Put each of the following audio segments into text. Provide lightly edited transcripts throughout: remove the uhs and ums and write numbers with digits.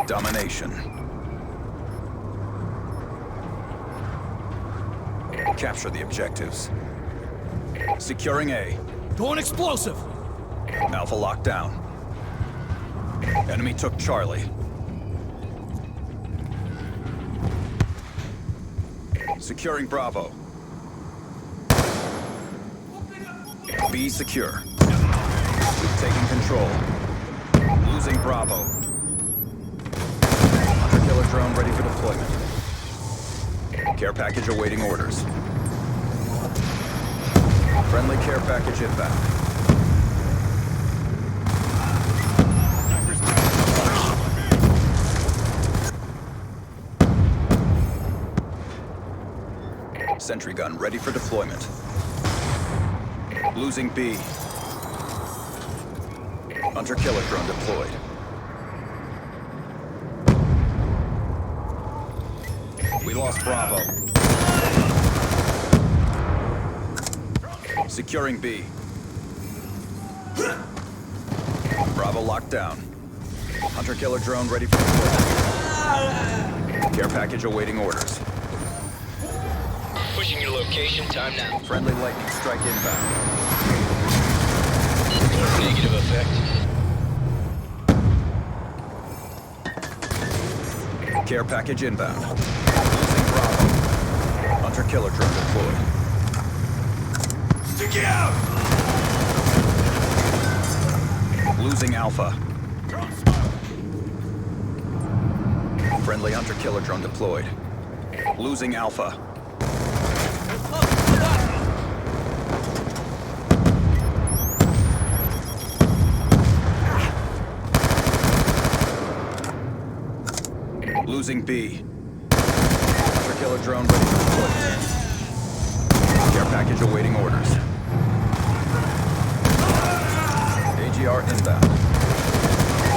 Domination. Capture the objectives. Securing A. Going explosive! Alpha locked down. Enemy took Charlie. Securing Bravo. B secure. Taking control. Losing Bravo. Hunter-killer drone ready for deployment. Care package awaiting orders. Friendly care package inbound. Sentry gun ready for deployment. Losing B. Hunter-killer drone deployed. We lost Bravo. Securing B. Bravo locked down. Hunter-killer drone ready for deployment. Care package awaiting orders. Pushing your location, time now. Friendly lightning strike inbound. Negative effect. Care package inbound. Losing Bravo. Hunter-killer drone deployed. Stick it out! Losing Alpha. Friendly hunter-killer drone deployed. Losing Alpha. Losing B. Hunter-killer drone ready for deployment. Care package awaiting orders. AGR inbound.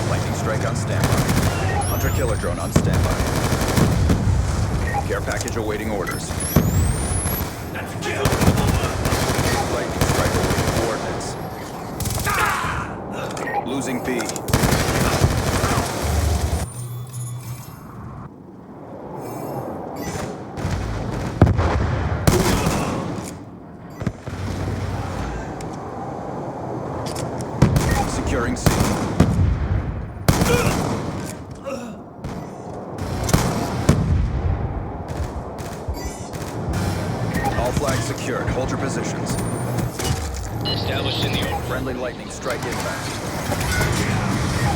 Lightning strike on standby. Hunter-killer drone on standby. Care package awaiting orders. That's a kill! Lightning strike awaiting coordinates. Losing B. Securing C. All flags secured. Hold your positions. Established in the open. Friendly lightning strike inbound.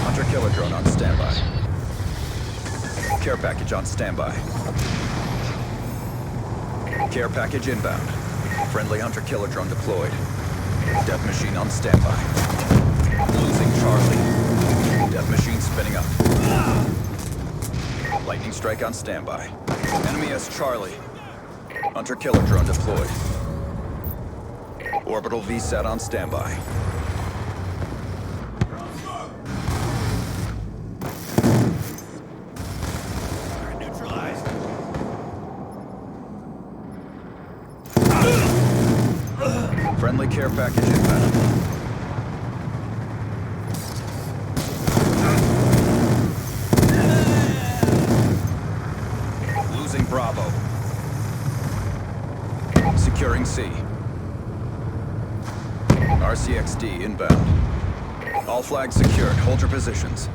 Hunter-killer drone on standby. Care package on standby. Care package inbound. Friendly hunter-killer drone deployed. Death machine on standby. Losing Charlie. Death machine spinning up. Lightning strike on standby. Enemy has Charlie. Hunter-killer drone deployed. Orbital VSAT on standby. Neutralized. Friendly care package inbound. Losing Bravo. Securing C. RCXD inbound. All flags secured. Hold your positions.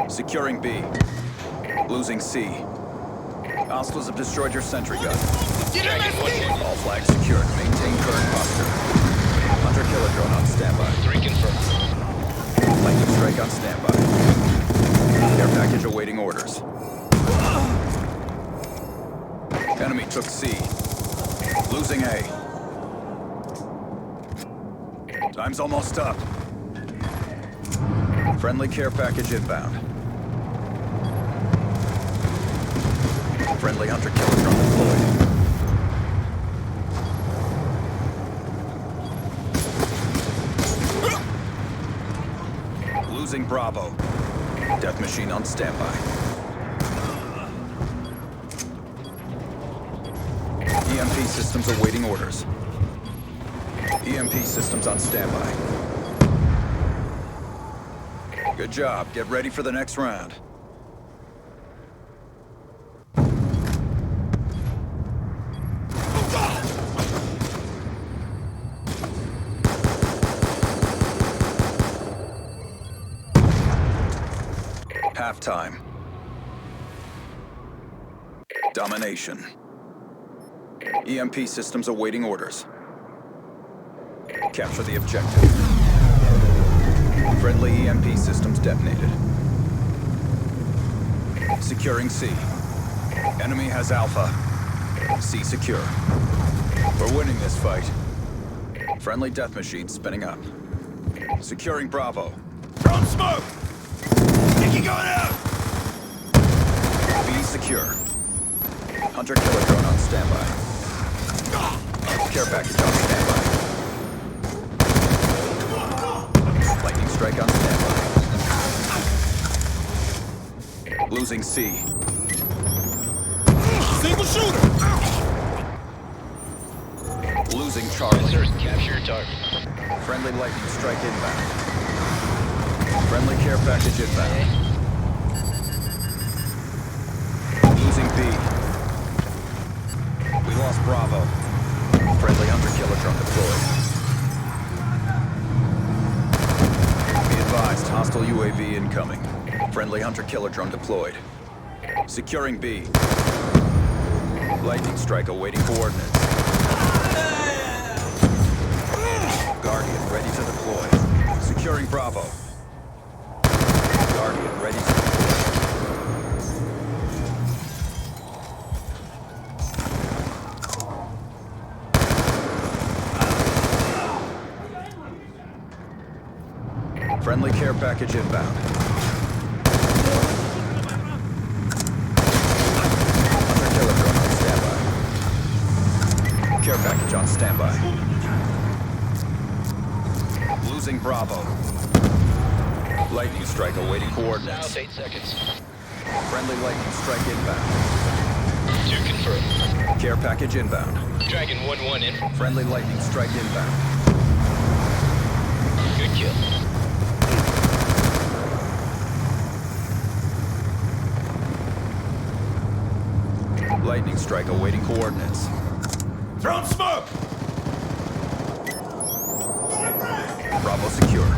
Securing B. Losing C. Hostiles have destroyed your sentry gun. All flags secured. Maintain current posture. Hunter-killer drone on standby. 3 confirmed. Lightning strike on standby. Care package awaiting orders. Enemy took C. Losing A. Time's almost up. Friendly care package inbound. Friendly hunter-killer drone deployed. Losing Bravo. Death machine on standby. EMP systems awaiting orders. EMP systems on standby. Good job. Get ready for the next round. Halftime. Domination. EMP systems awaiting orders. Capture the objective. Friendly EMP systems detonated. Securing C. Enemy has Alpha. C secure. We're winning this fight. Friendly death machine spinning up. Securing Bravo. Throwing smoke! Think you going out? B secure. Hunter killer drone on standby. Care package on standby. Lightning strike on standby. Losing C. Single shooter! Losing Charlie. Sensors, capture your target. Friendly lightning strike inbound. Friendly care package inbound. Losing B. We lost Bravo. Friendly hunter killer drone deployed. Be advised, hostile UAV incoming. Friendly hunter killer drone deployed. Securing B. Lightning strike awaiting coordinates. Guardian ready to deploy. Securing Bravo. Guardian ready to deploy. Friendly care package inbound. Hunter killer drone on standby. Care package on standby. Losing Bravo. Lightning strike awaiting coordinates. South, 8 seconds. Friendly lightning strike inbound. 2 confirmed. Care package inbound. Dragon 1-1 in. Friendly lightning strike inbound. Good kill. Lightning strike awaiting coordinates. Throwing smoke! Bravo secure.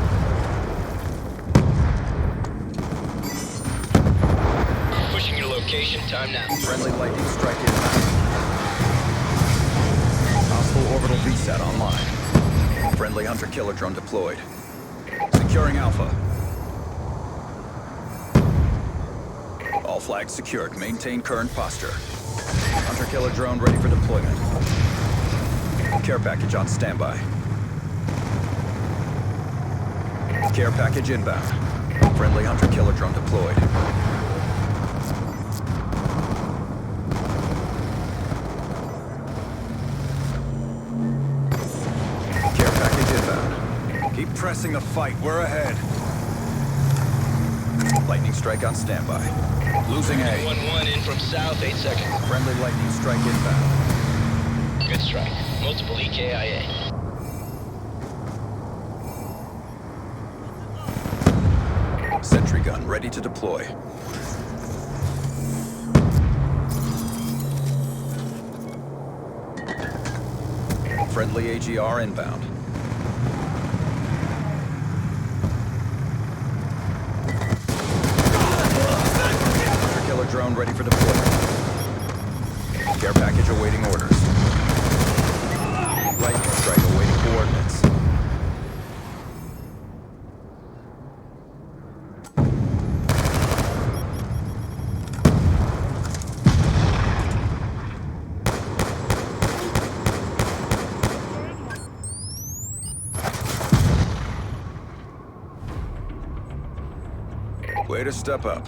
Pushing your location, time now. Friendly lightning strike inbound. Hostile orbital VSAT online. Friendly hunter killer drone deployed. Securing Alpha. All flags secured. Maintain current posture. Hunter killer drone ready for deployment. Care package on standby. Care package inbound. Friendly hunter killer drone deployed. Care package inbound. Keep pressing the fight. We're ahead. Lightning strike on standby. Losing A. 1-1 in from south, 8 seconds. Friendly lightning strike inbound. Good strike. Multiple EKIA. Sentry gun ready to deploy. Friendly AGR inbound. Hunter killer drone ready for deployment. Care package awaiting orders. Lightning strike awaiting coordinates. Way to step up.